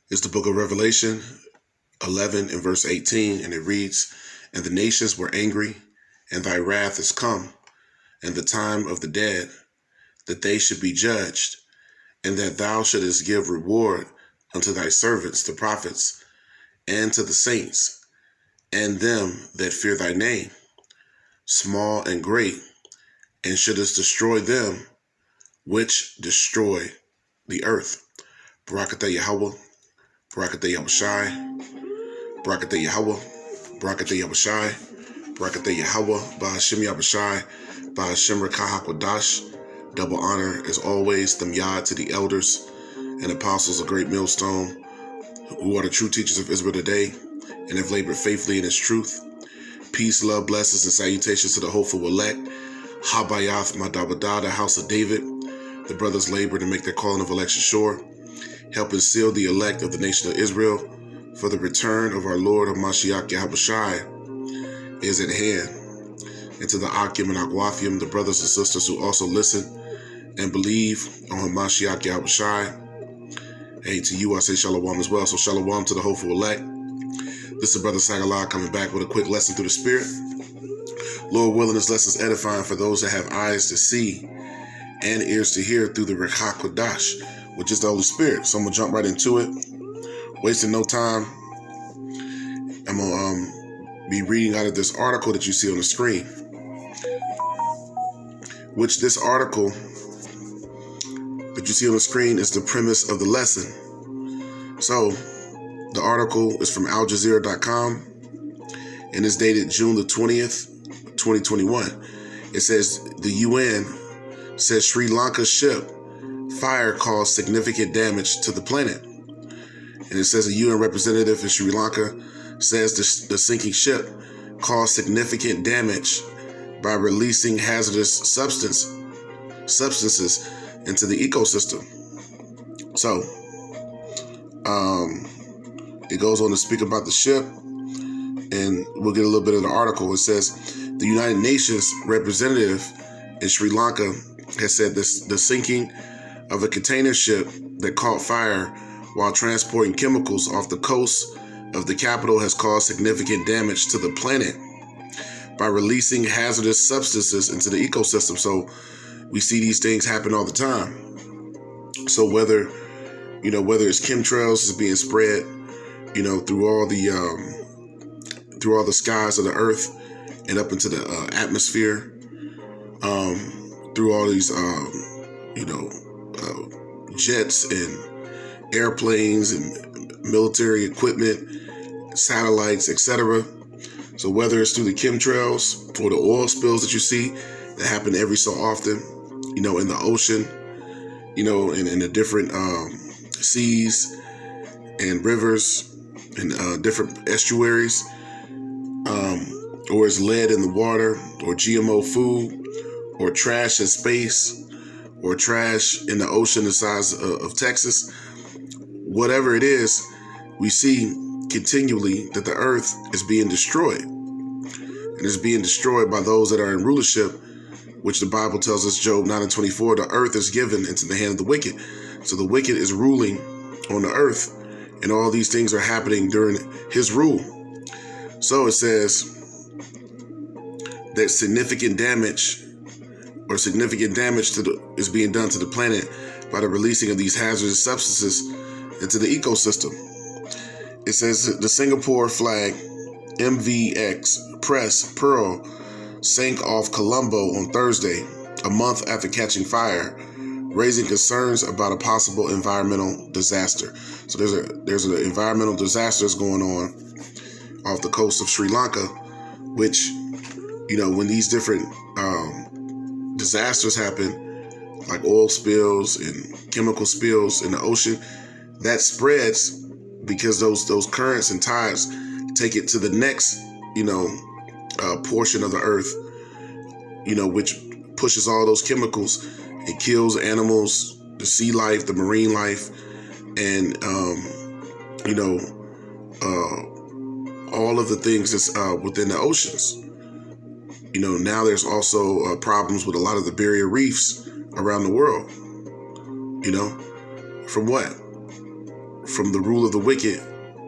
It's the book of Revelation 11 and verse 18, and it reads, "And the nations were angry, and thy wrath is come, and the time of the dead, that they should be judged, and that thou shouldest give reward unto thy servants, the prophets, and to the saints, and them that fear thy name, small and great, and shouldest destroy them which destroy the earth." Barakatah Yahweh, Barakatah Yahushai, Barakatah Yahweh, Barakatah Yahushai, Barakatah Yahweh, Ba'ashem Yahushai, Ba'ashem Rakah HaKodash. Double honor, as always, Yad to the elders and apostles of Great Millstone, who are the true teachers of Israel today and have labored faithfully in its truth. Peace, love, blessings, and salutations to the hopeful elect. Habayath Madabadah, the house of David. The brothers labor to make their calling of election sure, helping seal the elect of the nation of Israel, for the return of our Lord Hamashiach Yahushai is at hand. And to the Akim and Agwathium, the brothers and sisters who also listen and believe on Hamashiach Yahushai. Hey, to you I say shalom as well. So shalom to the hopeful elect. This is Brother Sagalah coming back with a quick lesson through the Spirit. Lord willing, this lesson is edifying for those that have eyes to see and ears to hear through the Rakah HaKodash, which is the Holy Spirit. So I'm going to jump right into it. Wasting no time, I'm going to be reading out of this article that you see on the screen, which this article that you see on the screen is the premise of the lesson. So the article is from AlJazeera.com and is dated June the 20th, 2021. It says the UN says Sri Lanka's ship fire caused significant damage to the planet. And it says a UN representative in Sri Lanka says the sinking ship caused significant damage by releasing hazardous substances into the ecosystem. So, it goes on to speak about the ship, and we'll get a little bit of the article. It says the United Nations representative in Sri Lanka has said the sinking of a container ship that caught fire while transporting chemicals off the coast of the capital has caused significant damage to the planet by releasing hazardous substances into the ecosystem. So we see these things happen all the time. So whether it's chemtrails is being spread, through all the skies of the earth and up into the atmosphere, through all these jets and airplanes and military equipment, satellites, etc. So whether it's through the chemtrails or the oil spills that you see that happen every so often, in the ocean, in the different seas and rivers and different estuaries, or it's lead in the water, or GMO food, or trash in space, or trash in the ocean the size of Texas. Whatever it is, we see continually that the earth is being destroyed. And it's being destroyed by those that are in rulership, which the Bible tells us, Job 9:24, the earth is given into the hand of the wicked. So the wicked is ruling on the earth, and all these things are happening during his rule. So it says that significant damage is being done to the planet by the releasing of these hazardous substances into the ecosystem. It says the Singapore flag MVX Press Pearl sank off Colombo on Thursday, a month after catching fire, raising concerns about a possible environmental disaster. So there's an environmental disaster that's going on off the coast of Sri Lanka, which, when these different disasters happen, like oil spills and chemical spills in the ocean, that spreads because those currents and tides take it to the next, portion of the earth, which pushes all those chemicals and kills animals, the sea life, the marine life, and, all of the things that's within the oceans. Now there's also problems with a lot of the barrier reefs around the world. From what? from the rule of the wicked,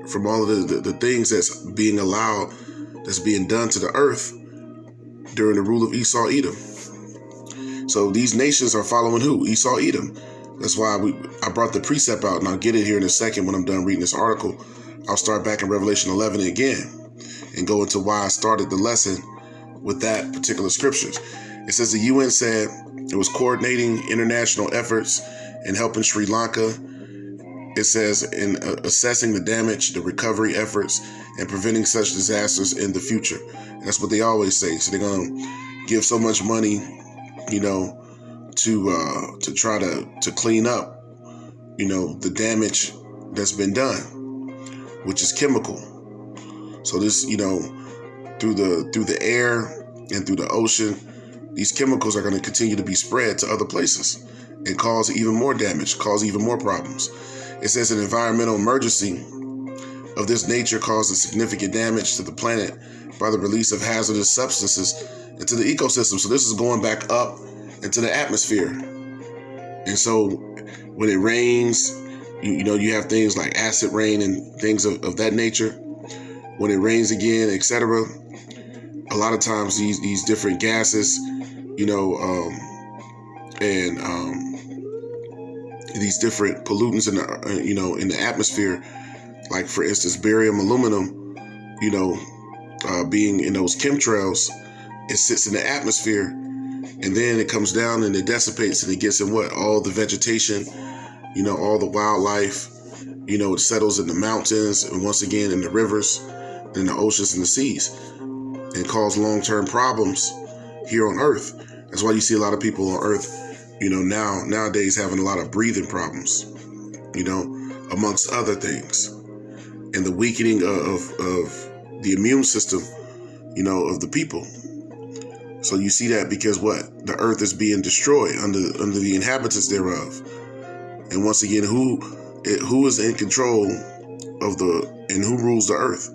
from all of the things that's being allowed, that's being done to the earth during the rule of Esau, Edom. So these nations are following who? Esau, Edom. That's why I brought the precept out, and I'll get it here in a second when I'm done reading this article. I'll start back in Revelation 11 again and go into why I started the lesson with that particular scriptures. It says the UN said it was coordinating international efforts in helping Sri Lanka. It says in assessing the damage, the recovery efforts, and preventing such disasters in the future. And that's what they always say. So they're going to give so much money, to try to clean up, the damage that's been done, which is chemical. So this, through the air and through the ocean, these chemicals are going to continue to be spread to other places and cause even more damage, cause even more problems. It says an environmental emergency of this nature causes significant damage to the planet by the release of hazardous substances into the ecosystem. So this is going back up into the atmosphere. And so when it rains, you have things like acid rain and things of that nature. When it rains again, etc. A lot of times these different gases, and these different pollutants in the atmosphere, like for instance barium, aluminum, being in those chemtrails, it sits in the atmosphere, and then it comes down and it dissipates, and it gets in all the vegetation, all the wildlife, it settles in the mountains, and once again in the rivers, in the oceans and the seas, and cause long-term problems here on Earth. That's why you see a lot of people on Earth, nowadays having a lot of breathing problems, amongst other things, and the weakening of the immune system, of the people. So you see that because the Earth is being destroyed under the inhabitants thereof. And once again, who is in control of and who rules the Earth?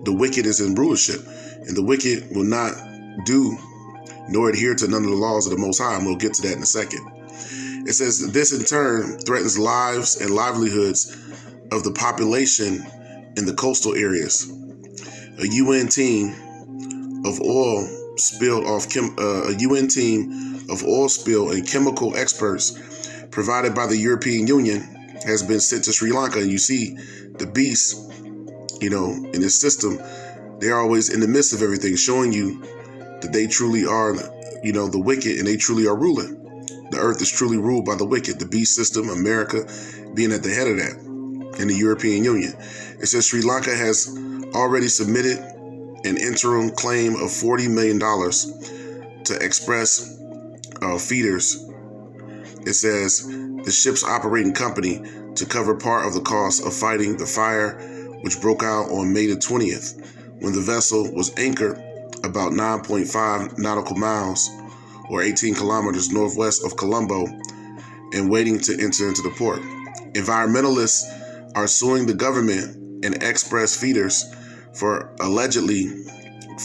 The wicked is in rulership, and the wicked will not do nor adhere to none of the laws of the Most High, and we'll get to that in a second. It says this in turn threatens lives and livelihoods of the population in the coastal areas. A UN team of oil spill and chemical experts provided by the European Union has been sent to Sri Lanka, and you see the beasts, in this system, they're always in the midst of everything, showing you that they truly are, the wicked, and they truly are ruling. The earth is truly ruled by the wicked, the beast system, America being at the head of that, and the European Union. It says Sri Lanka has already submitted an interim claim of $40 million to Express Feeders. It says the ship's operating company to cover part of the cost of fighting the fire which broke out on May the 20th, when the vessel was anchored about 9.5 nautical miles or 18 kilometers northwest of Colombo and waiting to enter into the port. Environmentalists are suing the government and Express Feeders for allegedly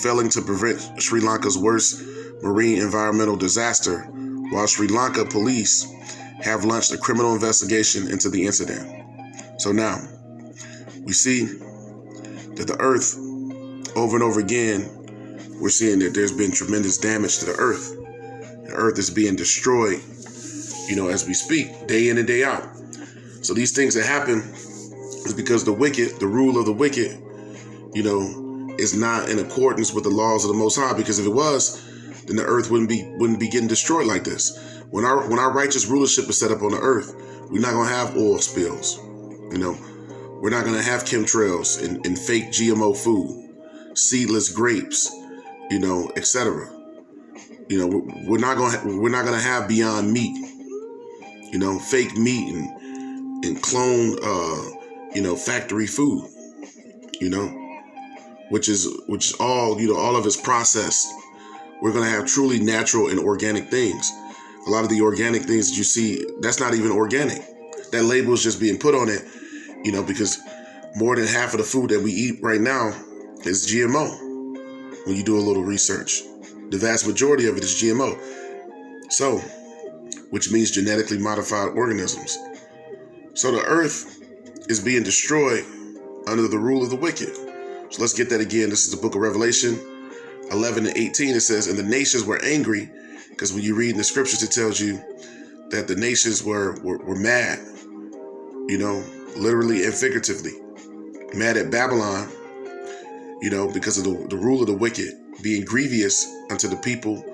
failing to prevent Sri Lanka's worst marine environmental disaster, while Sri Lanka police have launched a criminal investigation into the incident. So now, we see that the earth, over and over again, we're seeing that there's been tremendous damage to the earth. The earth is being destroyed, as we speak, day in and day out. So these things that happen is because the wicked, the rule of the wicked, is not in accordance with the laws of the Most High. Because if it was, then the earth wouldn't be getting destroyed like this. When our righteous rulership is set up on the earth, we're not gonna have oil spills. We're not gonna have chemtrails and fake GMO food, seedless grapes, etc. We're not gonna have Beyond Meat, fake meat and cloned factory food, which is all, all of it's processed. We're going to have truly natural and organic things. A lot of the organic things that you see, that's not even organic. That label is just being put on it, because more than half of the food that we eat right now is GMO. When you do a little research, the vast majority of it is GMO. So, which means genetically modified organisms. So the earth is being destroyed under the rule of the wicked. So let's get that again. This is the book of Revelation 11 and 18. It says, and the nations were angry, because when you read in the scriptures, it tells you that the nations were mad, literally and figuratively, mad at Babylon, because of the rule of the wicked being grievous unto the people,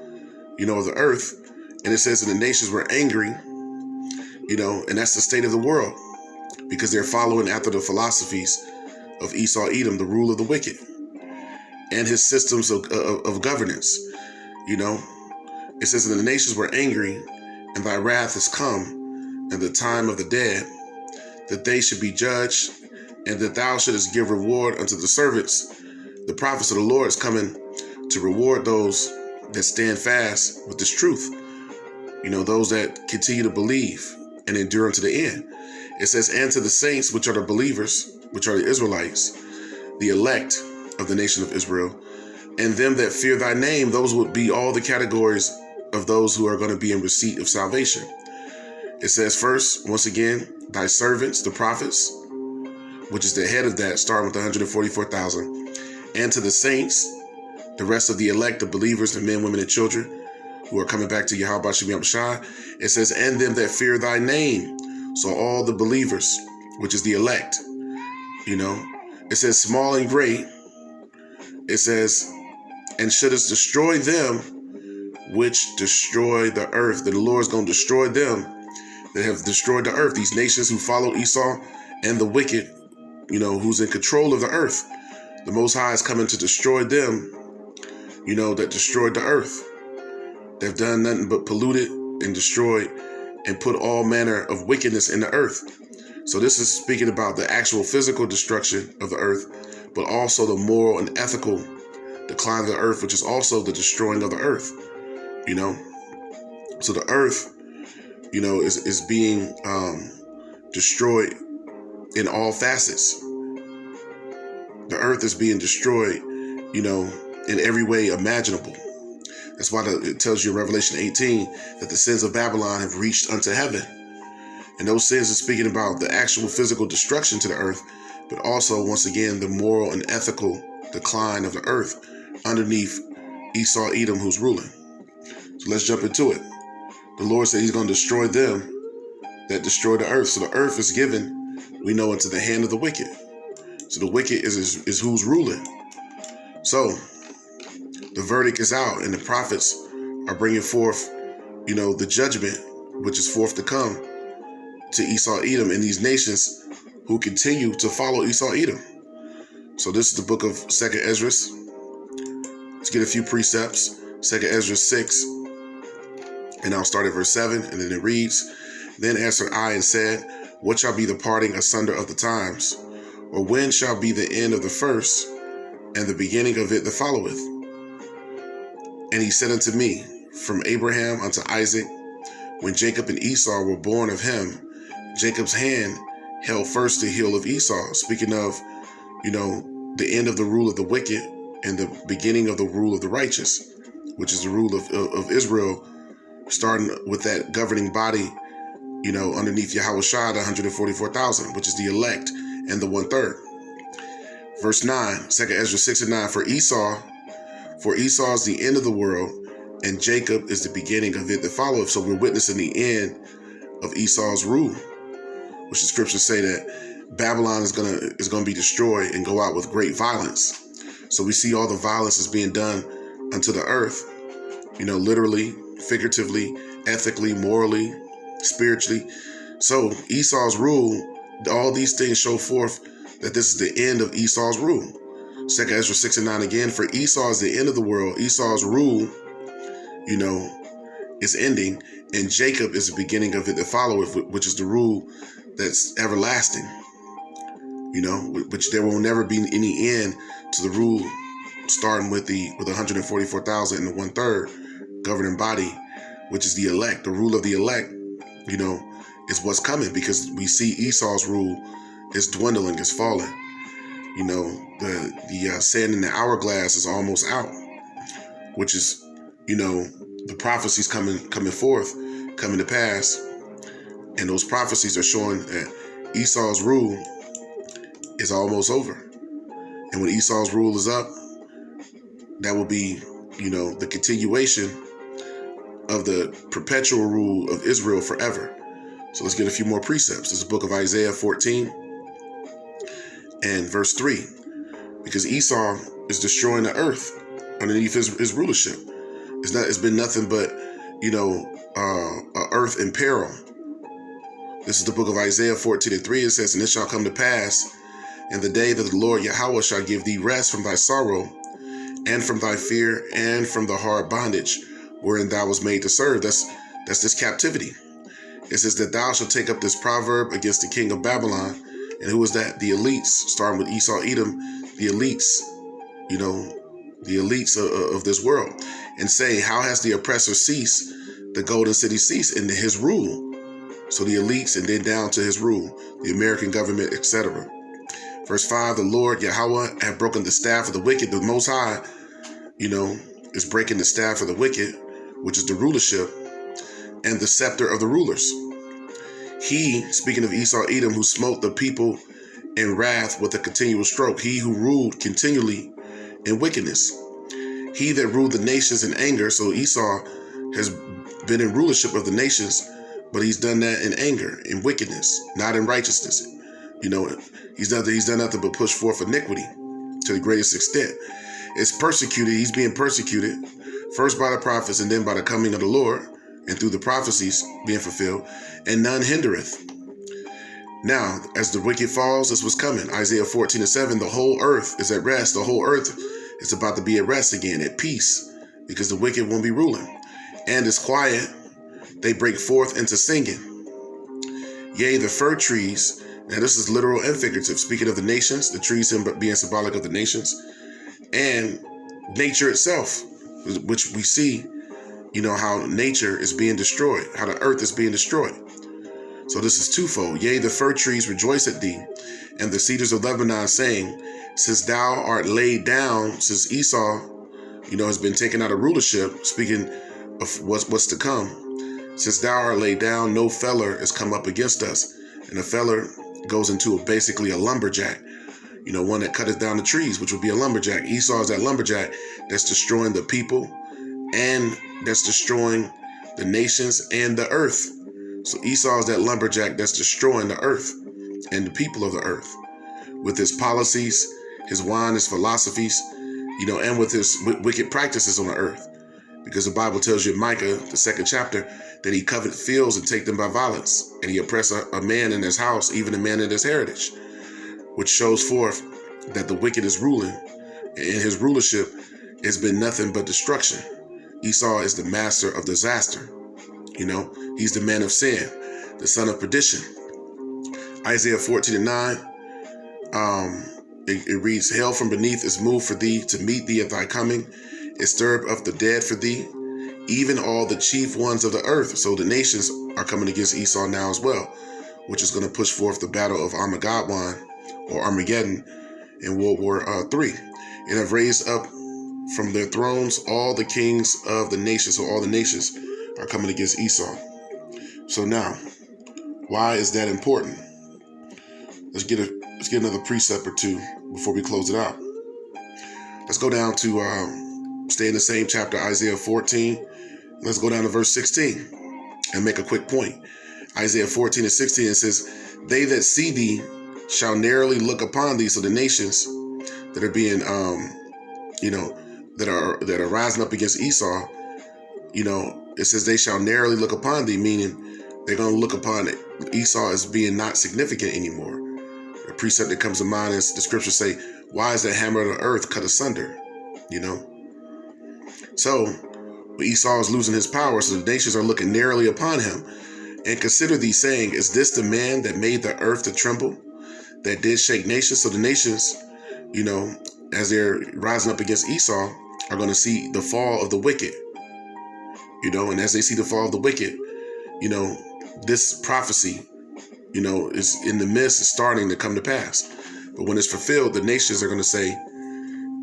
of the earth. And it says, and the nations were angry, and that's the state of the world, because they're following after the philosophies of Esau Edom, the rule of the wicked, and his systems of governance. It says, and the nations were angry, and thy wrath is come, and the time of the dead, that they should be judged, and that thou shouldest give reward unto the servants. The prophets of the Lord is coming to reward those that stand fast with this truth, those that continue to believe and endure unto the end. It says, and to the saints, which are the believers, which are the Israelites, the elect of the nation of Israel, and them that fear thy name. Those would be all the categories of those who are going to be in receipt of salvation. It says first, once again, thy servants, the prophets, which is the head of that, starting with 144,000, and to the saints, the rest of the elect, the believers, the men, women, and children who are coming back to Yahweh Shem Shai. It says, and them that fear thy name. So all the believers, which is the elect, it says small and great. It says, and shouldest destroy them which destroy the earth. That the Lord is going to destroy them that have destroyed the earth. These nations who follow Esau and the wicked, who's in control of the earth. The Most High is coming to destroy them, that destroyed the earth. They've done nothing but polluted and destroyed and put all manner of wickedness in the earth. So this is speaking about the actual physical destruction of the earth, but also the moral and ethical decline of the earth, which is also the destroying of the earth. So the earth, is being destroyed in all facets. The earth is being destroyed, in every way imaginable. That's why it tells you in Revelation 18 that the sins of Babylon have reached unto heaven. And those sins are speaking about the actual physical destruction to the earth, but also, once again, the moral and ethical decline of the earth underneath Esau Edom, who's ruling. So let's jump into it. The Lord said he's going to destroy them that destroy the earth. So the earth is given, we know, into the hand of the wicked. So the wicked is who's ruling. So the verdict is out, and the prophets are bringing forth, the judgment, which is forth to come to Esau Edom and these nations who continue to follow Esau Edom. So this is the book of 2nd Esdras. Let's get a few precepts. 2nd Esdras 6, and I'll start at verse 7, and then it reads, then answered I and said, what shall be the parting asunder of the times? Or when shall be the end of the first, and the beginning of it that followeth? And he said unto me, from Abraham unto Isaac, when Jacob and Esau were born of him, Jacob's hand held first the heel of Esau, speaking of, the end of the rule of the wicked and the beginning of the rule of the righteous, which is the rule of Israel, starting with that governing body, underneath Yahweh Shai, the 144,000, which is the elect and the 1/3. Verse 9, 2nd Esdras 6 and 9, for Esau is the end of the world, and Jacob is the beginning of it that followeth. So we're witnessing the end of Esau's rule, which the scriptures say that Babylon is gonna be destroyed and go out with great violence. So we see all the violence is being done unto the earth, literally, figuratively, ethically, morally, spiritually. So Esau's rule, all these things show forth that this is the end of Esau's rule. 2nd Ezra 6 and 9 again, for Esau is the end of the world. Esau's rule, is ending, and Jacob is the beginning of it that followeth, which is the rule that's everlasting. Which there will never be any end to the rule, starting with the 144,000 and the 1/3 governing body, which is the elect. The rule of the elect, is what's coming, because we see Esau's rule is dwindling, is falling. The sand in the hourglass is almost out, which is, the prophecies coming forth, coming to pass. And those prophecies are showing that Esau's rule is almost over. And when Esau's rule is up, that will be, the continuation of the perpetual rule of Israel forever. So let's get a few more precepts. This is the book of Isaiah 14 and verse 3. Because Esau is destroying the earth underneath his rulership. It's been nothing but, earth in peril. This is the book of Isaiah 14 and 3. It says, and it shall come to pass in the day that the Lord Yahweh shall give thee rest from thy sorrow and from thy fear and from the hard bondage wherein thou was made to serve. That's this captivity. It says that thou shalt take up this proverb against the king of Babylon. And who is that? The elites, starting with Esau, Edom, the elites, the elites of this world, and say, how has the oppressor ceased, the golden city ceased in his rule? So the elites, and then down to his rule, the American government, etc. Verse 5, the Lord Yahweh hath broken the staff of the wicked. The Most High, is breaking the staff of the wicked, which is the rulership, and the scepter of the rulers. He, speaking of Esau, Edom, who smote the people in wrath with a continual stroke. He who ruled continually in wickedness. He that ruled the nations in anger. So Esau has been in rulership of the nations, but he's done that in anger, in wickedness, not in righteousness. He's done nothing but push forth iniquity to the greatest extent. It's persecuted. He's being persecuted first by the prophets and then by the coming of the Lord, and through the prophecies being fulfilled, and none hindereth. Now, as the wicked falls, this was coming. Isaiah 14 and 7, the whole earth is at rest. The whole earth is about to be at rest again, at peace, because the wicked won't be ruling. And is quiet, they break forth into singing. Yea, the fir trees, now this is literal and figurative, speaking of the nations, the trees being symbolic of the nations, and nature itself, which we see, how nature is being destroyed, how the earth is being destroyed. So this is twofold. Yea, the fir trees rejoice at thee, and the cedars of Lebanon, saying, since thou art laid down, since Esau, has been taken out of rulership, speaking of what's to come, since thou art laid down, no feller has come up against us. And a feller goes into basically a lumberjack, one that cutteth down the trees, which would be a lumberjack. Esau is that lumberjack that's destroying the people and that's destroying the nations and the earth. So Esau is that lumberjack that's destroying the earth and the people of the earth with his policies, his wine, his philosophies, and with his wicked practices on the earth. Because the Bible tells you in Micah, the 2nd chapter, that he covet fields and take them by violence. And he oppress a man in his house, even a man in his heritage, which shows forth that the wicked is ruling, and his rulership has been nothing but destruction. Esau is the master of disaster. He's the man of sin, the son of perdition. Isaiah 14 and 9, it reads, hell from beneath is moved for thee to meet thee at thy coming. It stirred up the dead for thee, even all the chief ones of the earth. So the nations are coming against Esau now as well, which is going to push forth the battle of Armageddon or Armageddon in World War III. And have raised up from their thrones all the kings of the nations. So all the nations are coming against Esau. So now, why is that important? Let's get another precept or two before we close it out. Let's go down to stay in the same chapter, Isaiah 14. Let's go down to verse 16 and make a quick point. Isaiah 14 and 16, it says, they that see thee shall narrowly look upon thee. So the nations that are being, that are rising up against Esau, it says they shall narrowly look upon thee, meaning they're going to look upon Esau as being not significant anymore. A precept that comes to mind is the scriptures say, why is the hammer of the earth cut asunder? So Esau is losing his power, so the nations are looking narrowly upon him. And consider thee, saying, is this the man that made the earth to tremble, that did shake nations? So the nations, as they're rising up against Esau, are going to see the fall of the wicked. And as they see the fall of the wicked, this prophecy, is in the midst, is starting to come to pass. But when it's fulfilled, the nations are going to say,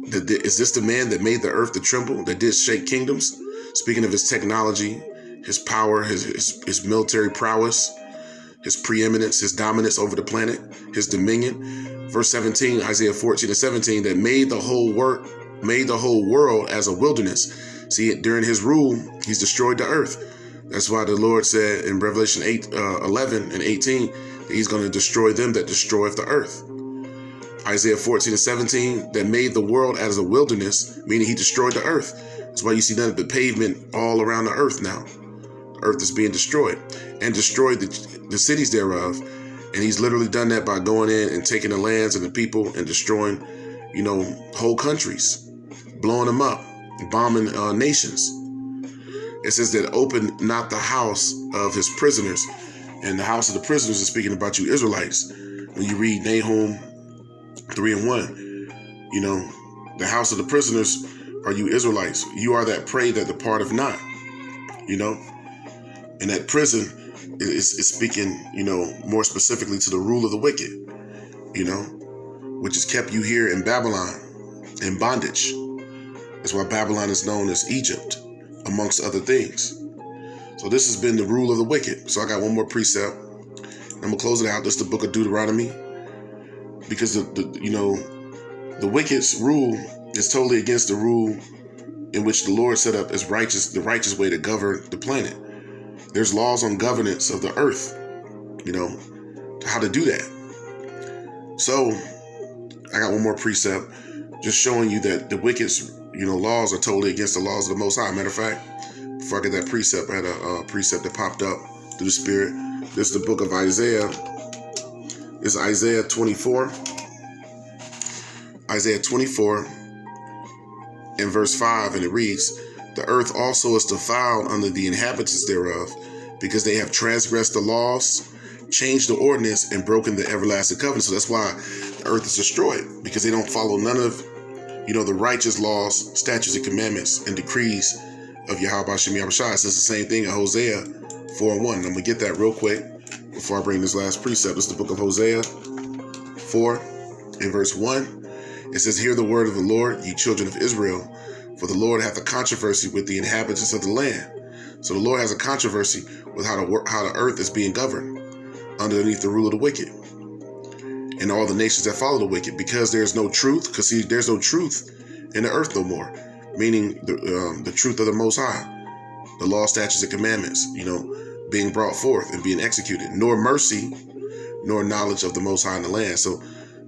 is this the man that made the earth to tremble, that did shake kingdoms? Speaking of his technology, his power, his military prowess, his preeminence, his dominance over the planet, his dominion. Verse 17, Isaiah 14 and 17, that made the whole world as a wilderness. See, during his rule, he's destroyed the earth. That's why the Lord said in Revelation 11 and 18 that he's going to destroy them that destroyeth the earth. Isaiah 14 and 17, that made the world as a wilderness, meaning he destroyed the earth. That's why you see none of the pavement all around the earth now. The earth is being destroyed, and destroyed the cities thereof. And he's literally done that by going in and taking the lands and the people and destroying, whole countries, blowing them up, bombing nations. It says that open not the house of his prisoners. And the house of the prisoners is speaking about you Israelites. When you read Nahum 3 and 1, the house of the prisoners are you Israelites. You are that prey that departeth not, and that prison is speaking, more specifically to the rule of the wicked, which has kept you here in Babylon in bondage. That's why Babylon is known as Egypt, amongst other things. So this has been the rule of the wicked. So I got one more precept. I'm gonna close it out. This is the book of Deuteronomy, because the wicked's rule is totally against the rule in which the Lord set up as the righteous way to govern the planet. There's laws on governance of the earth, how to do that. So I got one more precept, just showing you that the wicked's, laws are totally against the laws of the Most High. Matter of fact, before I get that precept, I had a precept that popped up through the Spirit. This is the book of Isaiah. It's Isaiah 24. Isaiah 24 in verse 5, and it reads, the earth also is defiled under the inhabitants thereof, because they have transgressed the laws, changed the ordinance, and broken the everlasting covenant. So that's why the earth is destroyed, because they don't follow none of, the righteous laws, statutes, and commandments, and decrees of Yahweh Shem Yahushua. It's the same thing in Hosea 4 and 1. And I'm going to get that real quick before I bring this last precept. This is the book of Hosea 4 in verse 1. It says, hear the word of the Lord, ye children of Israel, for the Lord hath a controversy with the inhabitants of the land. So the Lord has a controversy with how the earth is being governed underneath the rule of the wicked, and all the nations that follow the wicked, because there's no truth. Because see, there's no truth in the earth no more, meaning the truth of the Most High, the law, statutes, and commandments, being brought forth and being executed, nor mercy, nor knowledge of the Most High in the land. So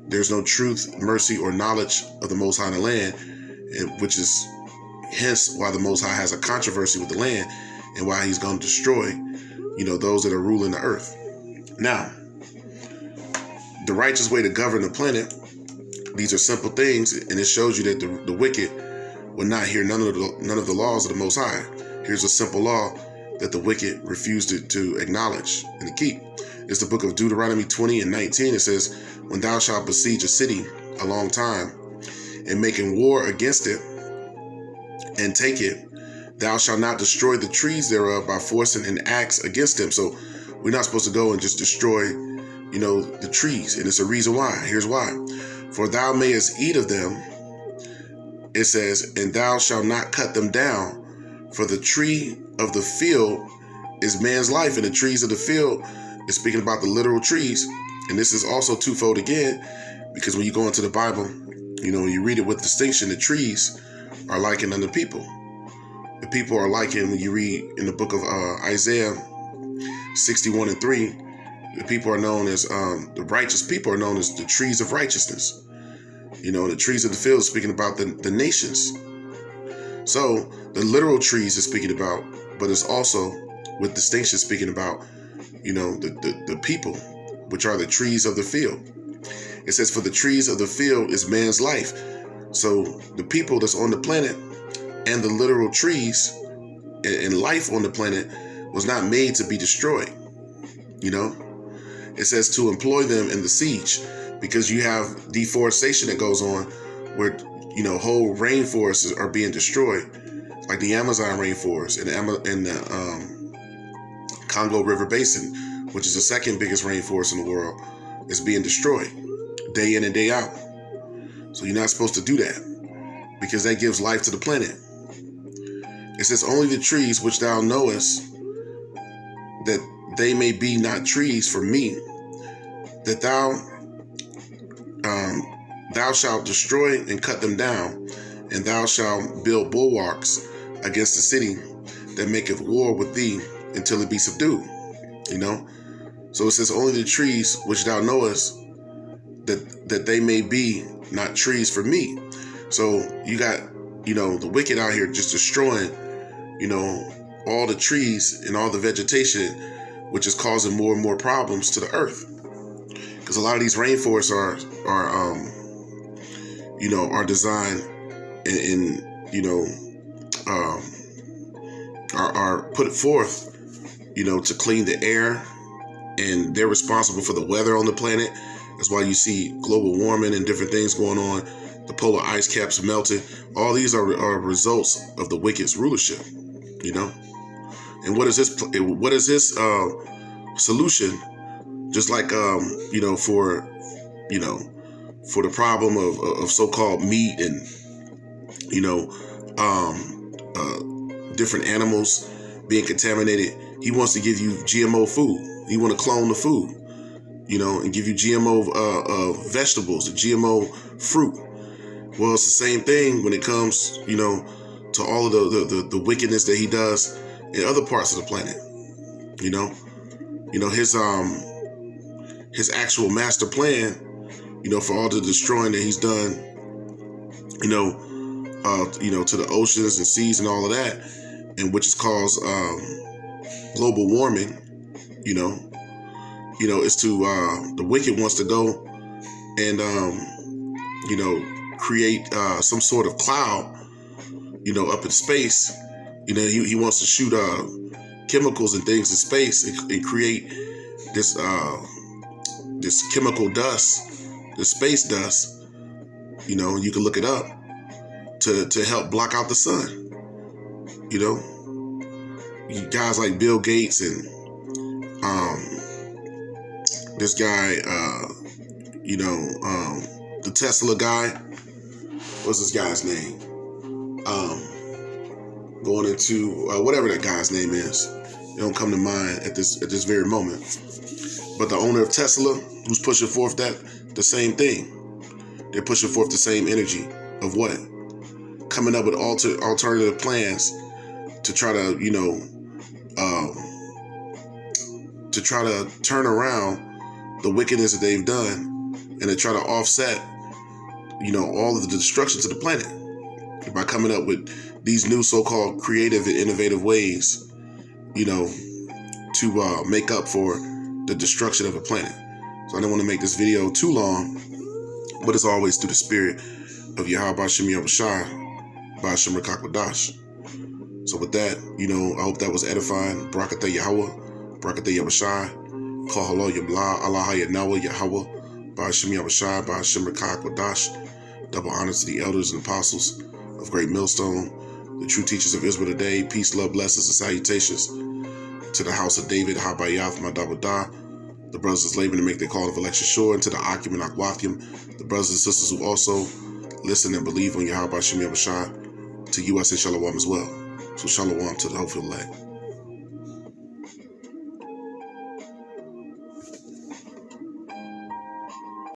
there's no truth, mercy, or knowledge of the Most High in the land, which is hence why the Most High has a controversy with the land, and why he's going to destroy, those that are ruling the earth. Now, the righteous way to govern the planet, these are simple things, and it shows you that the wicked will not hear none of the laws of the Most High. Here's a simple law that the wicked refused to acknowledge and to keep. It's the book of Deuteronomy 20 and 19. It says, when thou shalt besiege a city a long time, and making war against it, and take it, thou shalt not destroy the trees thereof by forcing an axe against them. So we're not supposed to go and just destroy, the trees. And it's a reason why. Here's why. For thou mayest eat of them, it says, and thou shalt not cut them down. For the tree of the field is man's life, and the trees of the field is speaking about the literal trees. And this is also twofold again, because when you go into the Bible, when you read it with distinction, the trees are likened unto people. The people are likened, when you read in the book of Isaiah 61 and 3, the people are known as, the righteous people are known as the trees of righteousness. The trees of the field is speaking about the nations. So the literal trees is speaking about, but it's also with distinction speaking about, the people, which are the trees of the field. It says, for the trees of the field is man's life. So the people that's on the planet and the literal trees and life on the planet was not made to be destroyed. It says to employ them in the siege, because you have deforestation that goes on where, whole rainforests are being destroyed, like the Amazon rainforest and the Congo River Basin, which is the second biggest rainforest in the world, is being destroyed day in and day out. So you're not supposed to do that, because that gives life to the planet. It says, only the trees which thou knowest, that they may be not trees for me, that thou thou shalt destroy and cut them down, and thou shalt build bulwarks against the city that maketh war with thee until it be subdued. So it says, only the trees which thou knowest that they may be not trees for me. So you got, the wicked out here just destroying, all the trees and all the vegetation, which is causing more and more problems to the earth. Because a lot of these rainforests are designed and are put forth, to clean the air, and they're responsible for the weather on the planet. That's why you see global warming and different things going on. The polar ice caps melting. All these are results of the wicked's rulership, And what is his solution? Just like for the problem of so-called meat and different animals being contaminated, he wants to give you GMO food. He want to clone the food, and give you GMO vegetables, and GMO fruit. Well, it's the same thing when it comes, to all of the wickedness that he does in other parts of the planet. His actual master plan, for all the destroying that he's done, to the oceans and seas and all of that, and which has caused global warming, is to the wicked wants to go and create some sort of cloud, up in space. He wants to shoot chemicals and things in space and create this chemical dust, this space dust. You can look it up to help block out the sun. Guys like Bill Gates and this guy, the Tesla guy. What's this guy's name? Going into whatever that guy's name is. It don't come to mind at this very moment. But the owner of Tesla, who's pushing forth the same thing. They're pushing forth the same energy of what? Coming up with alternative plans to try to, to try to turn around the wickedness that they've done, and to try to offset, all of the destruction to the planet by coming up with these new so-called creative and innovative ways, to make up for the destruction of the planet. So I don't want to make this video too long, but it's always through the spirit of Yahweh Ba'Shem Yahushua, Ba'Shem Rakakwadash. So with that, I hope that was edifying. Barakatah Yahweh, Barakatah Yahushua, Kahalo Yamla, Allah Yahweh, Yahweh, Ba'Shem Yahushua, Ba'Shem Rakakwadash. Double honor to the elders and apostles of Great Millstone, the true teachers of Israel today. Peace, love, blessings, and salutations to the house of David, Habayath, Madawadah, the brothers that's laboring to make their call of election sure, and to the Akim and Akwathium, the brothers and sisters who also listen and believe on Yahweh Ba'Shem Yahushua. To you I say shalom as well. So shalom to the hopeful elect.